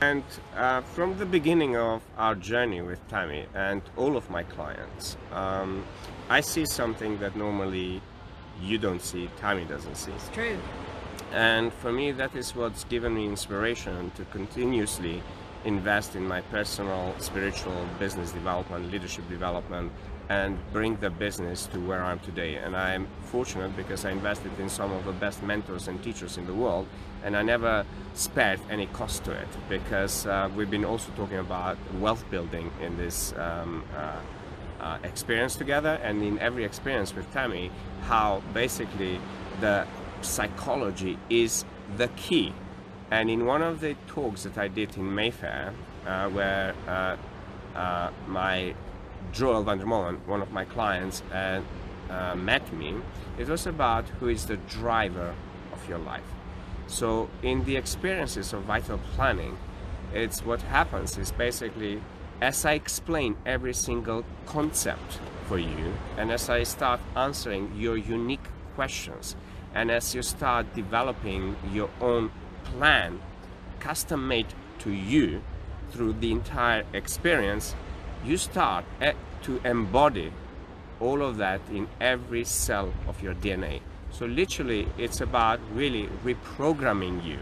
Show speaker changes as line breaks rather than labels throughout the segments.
And from the beginning of our journey with Tammy and all of my clients, I see something that normally you don't see, Tammy doesn't see.
It's true.
And for me, that is what's given me inspiration to continuously invest in my personal, spiritual, business development, leadership development, and bring the business to where I'm today. And I'm fortunate because I invested in some of the best mentors and teachers in the world, and I never spared any cost to it, because we've been also talking about wealth building in this experience together, and in every experience with Tammy, how basically the psychology is the key. And in one of the talks that I did in Mayfair, where my Joel van der Molen, one of my clients, met me, it was about who is the driver of your life. So in the experiences of vital planning, it's what happens is basically, as I explain every single concept for you, and as I start answering your unique questions, and as you start developing your own plan, custom made to you through the entire experience, you start to embody all of that in every cell of your DNA. So literally, it's about really reprogramming you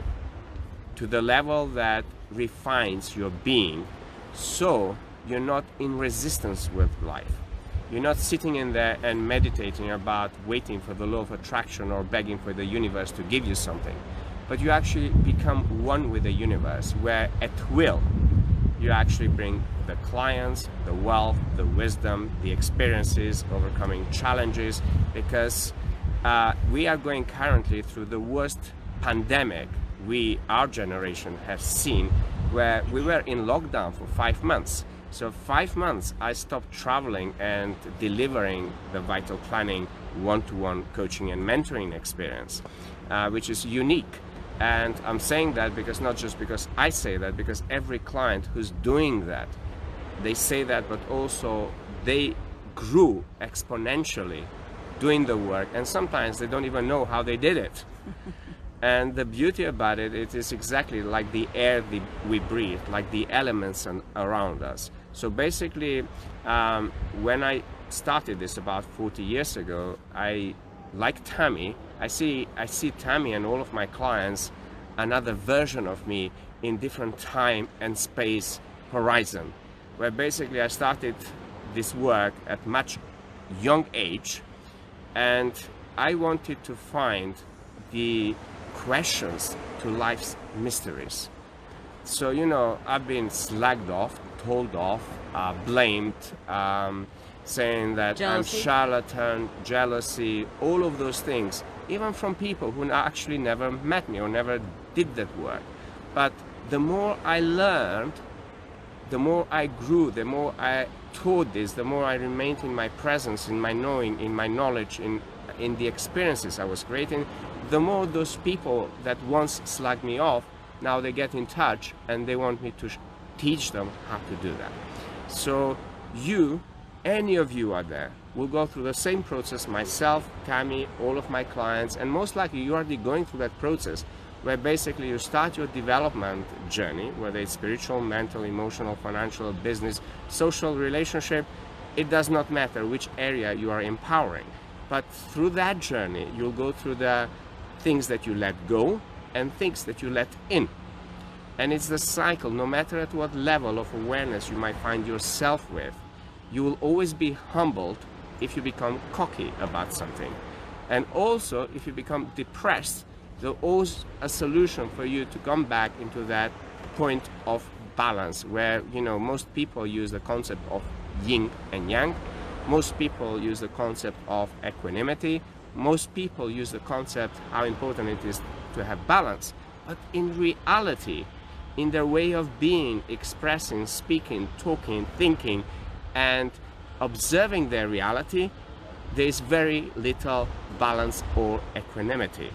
to the level that refines your being, so you're not in resistance with life. You're not sitting in there and meditating about waiting for the law of attraction or begging for the universe to give you something. But you actually become one with the universe, where at will, you actually bring the clients, the wealth, the wisdom, the experiences, overcoming challenges, because we are going currently through the worst pandemic our generation has seen, where we were in lockdown for 5 months. So 5 months I stopped traveling and delivering the vital planning one-to-one coaching and mentoring experience, which is unique. And I'm saying that because not just because I say that, because every client who's doing that, they say that, but also they grew exponentially doing the work, and sometimes they don't even know how they did it. And the beauty about it, it is exactly like the air we breathe, like the elements around us. So basically, when I started this about 40 years ago, like Tammy, I see Tammy and all of my clients another version of me in different time and space horizon, where basically I started this work at much young age, and I wanted to find the questions to life's mysteries. So, you know, I've been slagged off, told off, blamed, saying that
Jealousy.
I'm charlatan, jealousy, all of those things, even from people who actually never met me or never did that work. But the more I learned, the more I grew, the more I taught this, the more I remained in my presence, in my knowing, in my knowledge, in the experiences I was creating, the more those people that once slagged me off, now they get in touch and they want me to teach them how to do that. So any of you out there will go through the same process, myself, Tammy, all of my clients, and most likely you're already going through that process, where basically you start your development journey, whether it's spiritual, mental, emotional, financial, business, social, relationship, it does not matter which area you are empowering. But through that journey, you'll go through the things that you let go and things that you let in. And it's the cycle, no matter at what level of awareness you might find yourself with, you will always be humbled if you become cocky about something. And also, if you become depressed, there's always a solution for you to come back into that point of balance, where, you know, most people use the concept of yin and yang. Most people use the concept of equanimity. Most people use the concept how important it is to have balance. But in reality, in their way of being, expressing, speaking, talking, thinking, and observing their reality, there is very little balance or equanimity.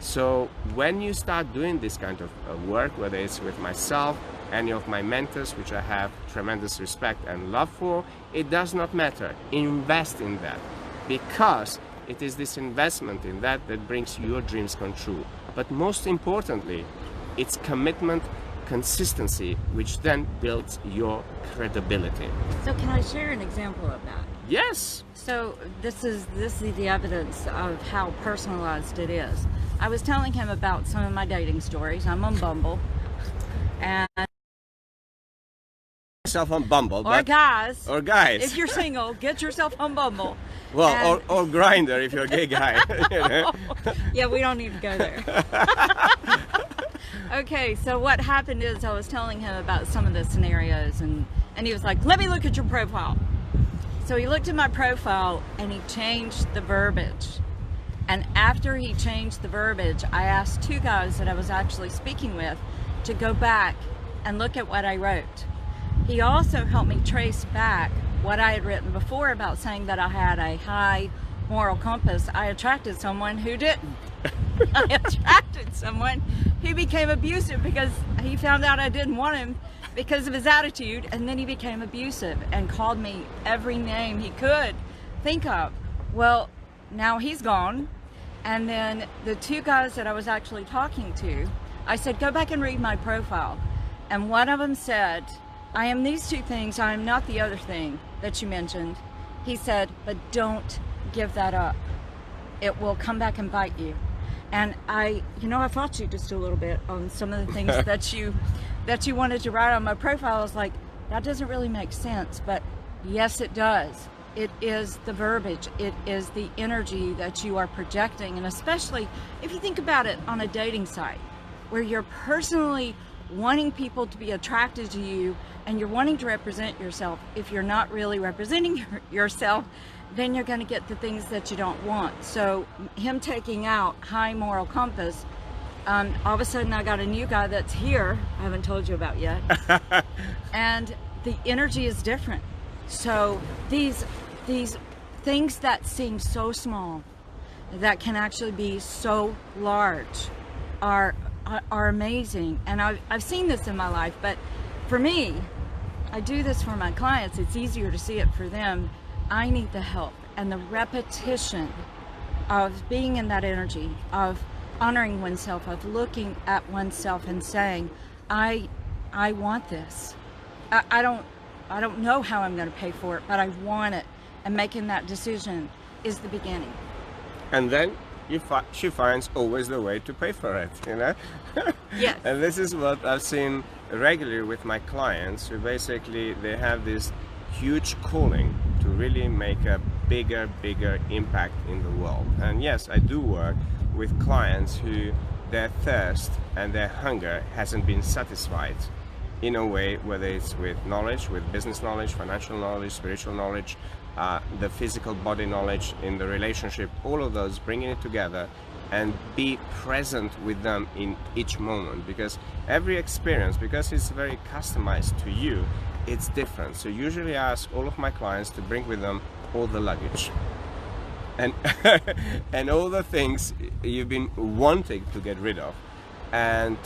So when you start doing this kind of work, whether it's with myself, any of my mentors, which I have tremendous respect and love for, it does not matter. Invest in that, because it is this investment in that that brings your dreams come true. But most importantly, it's commitment consistency, which then builds your credibility.
So can I share an example of that?
Yes.
So this is the evidence of how personalized it is. I was telling him about some of my dating stories. I'm on Bumble, and
Yourself on Bumble,
or guys,
if
you're single, get yourself on Bumble.
Well, or Grinder if you're a gay guy. You know?
Yeah, we don't need to go there. Okay, so what happened is I was telling him about some of the scenarios, and he was like, let me look at your profile. So he looked at my profile and he changed the verbiage. And after he changed the verbiage, I asked two guys that I was actually speaking with to go back and look at what I wrote. He also helped me trace back what I had written before about saying that I had a high moral compass. I attracted someone who didn't. I attracted someone who became abusive because he found out I didn't want him because of his attitude, and then he became abusive and called me every name he could think of. Well, now he's gone, and then the two guys that I was actually talking to, I said, go back and read my profile. And one of them said, I am these two things, I am not the other thing that you mentioned. He said, but don't give that up. It will come back and bite you. And I fought you just a little bit on some of the things that you wanted to write on my profile. I was like, that doesn't really make sense, but yes, it does. It is the verbiage, it is the energy that you are projecting, and especially if you think about it on a dating site where you're personally wanting people to be attracted to you and you're wanting to represent yourself. If you're not really representing yourself, then you're going to get the things that you don't want. So him taking out high moral compass, all of a sudden I got a new guy that's here, I haven't told you about yet, and the energy is different. So these things that seem so small, that can actually be so large, are amazing. And I've seen this in my life, but for me, I do this for my clients. It's easier to see it for them. I need the help and the repetition of being in that energy, of honoring oneself, of looking at oneself and saying, I want this. I don't know how I'm going to pay for it, but I want it. And making that decision is the beginning.
And then she finds always the way to pay for it, you know?
Yes.
And this is what I've seen regularly with my clients, who basically they have this huge calling to really make a bigger impact in the world. And yes, I do work with clients who their thirst and their hunger hasn't been satisfied in a way, whether it's with knowledge, with business knowledge, financial knowledge, spiritual knowledge, the physical body knowledge in the relationship, all of those, bringing it together and be present with them in each moment, because every experience, because it's very customized to you, it's different. So usually I ask all of my clients to bring with them all the luggage and and all the things you've been wanting to get rid of, and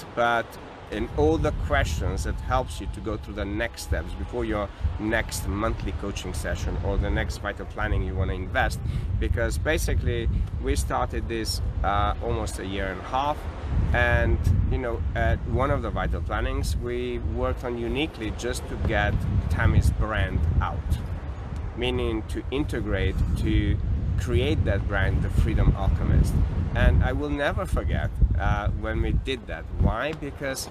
all the questions that helps you to go through the next steps before your next monthly coaching session or the next vital planning you want to invest. Because basically we started this almost a year and a half, and at one of the vital plannings we worked on uniquely just to get Tammy's brand out, meaning to integrate, to create that brand, the Freedom Alchemist. And I will never forget when we did that. Why? Because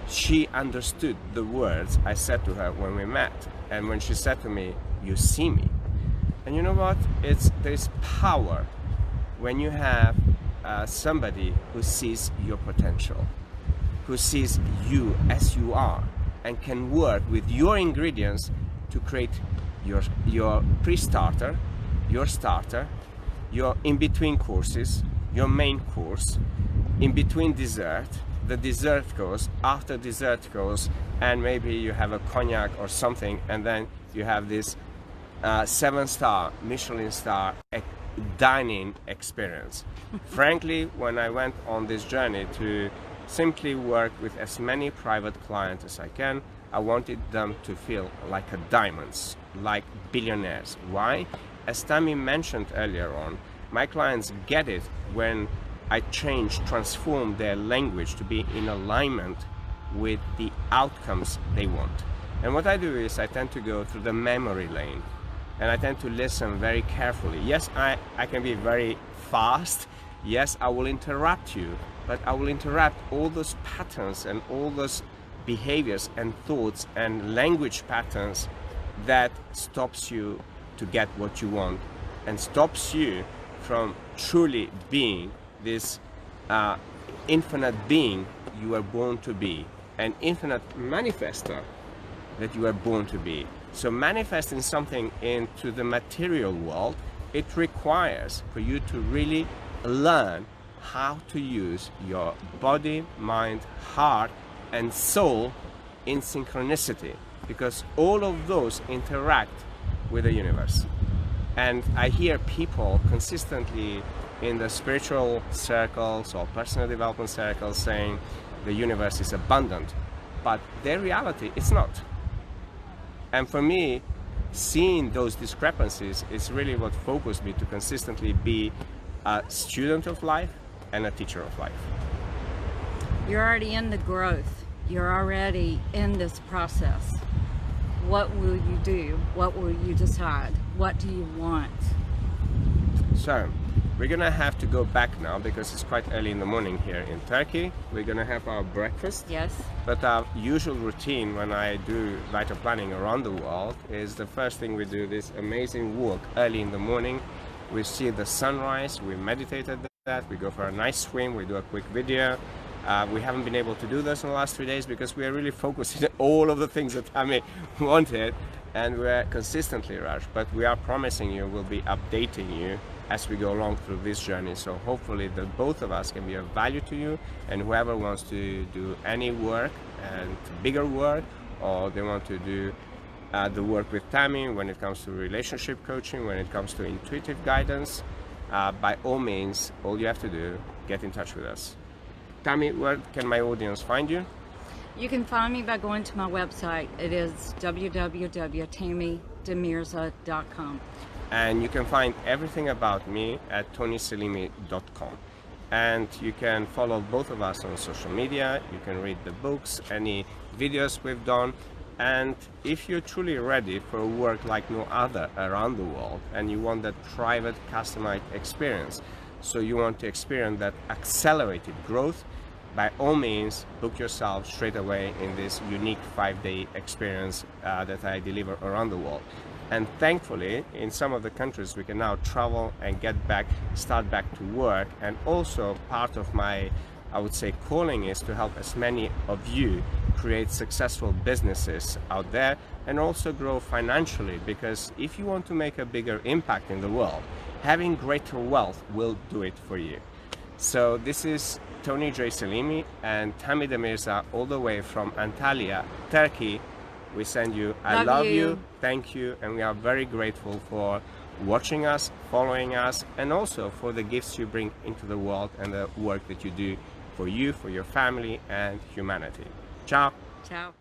she understood the words I said to her when we met, and when she said to me, "You see me." And you know what? There's power when you have somebody who sees your potential, who sees you as you are, and can work with your ingredients to create your pre-starter, your starter, your in-between courses, your main course, in between dessert, the dessert course, after dessert course, and maybe you have a cognac or something, and then you have this 7-star Michelin star dining experience. Frankly, when I went on this journey to simply work with as many private clients as I can, I wanted them to feel like diamonds, like billionaires. Why? As Tammy mentioned earlier on, my clients get it when I transform their language to be in alignment with the outcomes they want. And what I do is I tend to go through the memory lane, and I tend to listen very carefully. Yes, I can be very fast. Yes, I will interrupt you, but I will interrupt all those patterns and all those behaviors and thoughts and language patterns that stops you to get what you want and stops you from truly being this infinite being you were born to be, an infinite manifester that you were born to be. So manifesting something into the material world, it requires for you to really learn how to use your body, mind, heart, and soul in synchronicity, because all of those interact with the universe. And I hear people consistently in the spiritual circles or personal development circles saying the universe is abundant, but their reality is not. And for me, seeing those discrepancies is really what focused me to consistently be a student of life and a teacher of life.
You're already in the growth. You're already in this process. What will you do? What will you decide? What do you want?
So, we're gonna have to go back now because it's quite early in the morning here in Turkey. We're gonna have our breakfast.
Yes.
But our usual routine when I do vital planning around the world is the first thing we do this amazing walk early in the morning. We see the sunrise, we meditate at that, we go for a nice swim, we do a quick video. We haven't been able to do this in the last 3 days because we are really focusing on all of the things that Tammy wanted, and we're consistently rushed. But we are promising you we'll be updating you as we go along through this journey. So hopefully that both of us can be of value to you, and whoever wants to do any work and bigger work, or they want to do the work with Tammy when it comes to relationship coaching, when it comes to intuitive guidance, by all means, all you have to do, get in touch with us. Tammy, where can my audience find you?
You can find me by going to my website. It is www.tammydemirza.com.
And you can find everything about me at tonyselimi.com. And you can follow both of us on social media. You can read the books, any videos we've done. And if you're truly ready for a work like no other around the world, and you want that private, customized experience, so you want to experience that accelerated growth, by all means, book yourself straight away in this unique 5-day experience that I deliver around the world. And thankfully, in some of the countries, we can now travel and get back, start back to work. And also part of my, I would say, calling is to help as many of you create successful businesses out there and also grow financially, because if you want to make a bigger impact in the world, having greater wealth will do it for you. So this is Tony J. Selimi and Tammy Demirza, all the way from Antalya, Turkey. We send you, I love you, thank you, and we are very grateful for watching us, following us, and also for the gifts you bring into the world and the work that you do for you, for your family, and humanity. Ciao.
Ciao.